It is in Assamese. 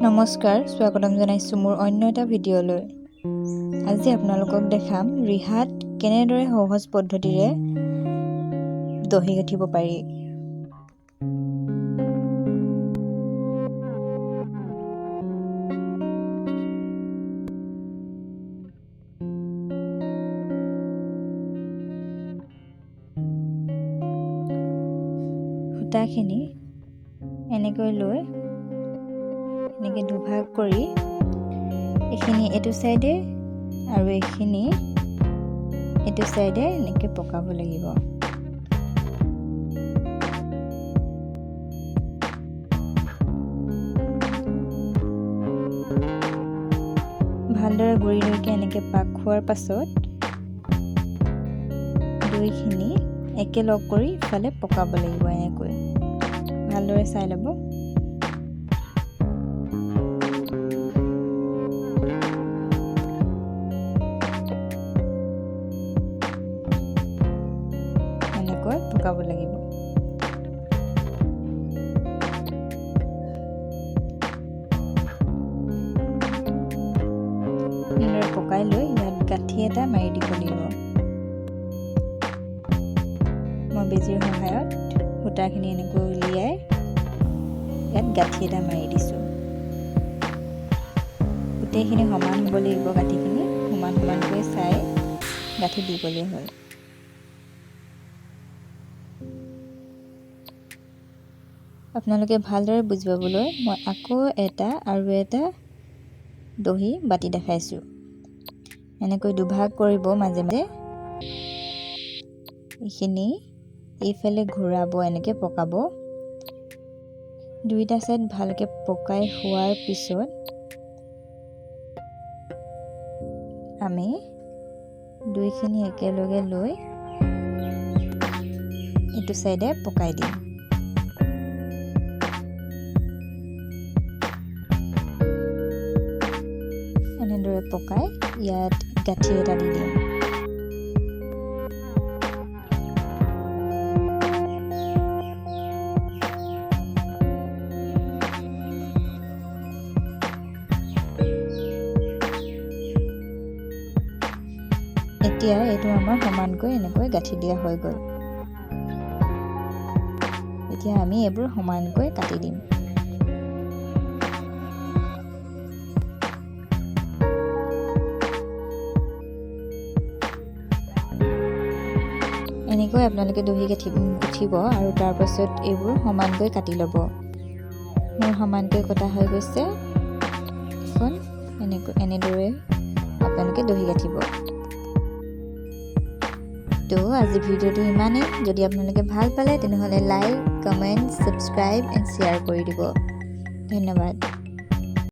নমস্কাৰ, স্বাগতম জনাইছোঁ মোৰ অন্য এটা ভিডিঅ'লৈ। আজি আপোনালোকক দেখাম ৰিহাত কেনেদৰে সহজ পদ্ধতিৰে দহি গাঁঠিব পাৰি। সূতাখিনি এনেকৈ লৈ এনেকৈ দুভাগ কৰি এইখিনি এইটো চাইডে আৰু এইখিনি এইটো চাইডে এনেকৈ পকাব লাগিব। ভালদৰে গুৰিলৈকে এনেকৈ পাক খোৱাৰ পাছত দুইখিনি একেলগ কৰি ইফালে পকাব লাগিব। এনেকৈ ভালদৰে চাই ল'ব। এনেকৈ পকাব লাগিব। এনেদৰে পকাই লৈ ইয়াত গাঁঠি এটা মাৰি দিব লাগিব। মই বেজীৰ সহায়ত সূতাখিনি এনেকৈ উলিয়াই ইয়াত গাঁঠি এটা মাৰি দিছোঁ। গোটেইখিনি সমান হ'ব লাগিব। গাঁঠিখিনি সমান সমানকৈ চাই গাঁঠি দিবলৈ হ'ল। আপোনালোকে ভালদৰে বুজি পাবলৈ মই আকৌ এটা দহি বাতি দেখাইছোঁ। এনেকৈ দুভাগ কৰিব, মাজে মাজে এইখিনি এইফালে ঘূৰাব, এনেকৈ পকাব। দুইটা চাইড ভালকৈ পকাই হোৱাৰ পিছত আমি দুইখিনি একেলগে লৈ এইটো চাইডে পকাই দিম। এনেদৰে পকাই ইয়াত গাঁঠি এটা দি দিম। এতিয়া এইটো আমাৰ সমানকৈ এনেকৈ গাঁঠি দিয়া হৈ গ'ল। এতিয়া আমি এইবোৰ সমানকৈ কাটি দিম। এনেকৈ আপোনালোকে দহি গুঠিব আৰু তাৰপাছত এইবোৰ সমানকৈ কাটি ল'ব। মোৰ সমানকৈ কটা হৈ গৈছে। এনেদৰে আপোনালোকে দহি গাঁঠিব। তো আজি ভিডিঅ'টো ইমানেই। যদি আপোনালোকে ভাল পালে তেনেহ'লে like, comment, subscribe and share কৰি দিব। ধন্যবাদ।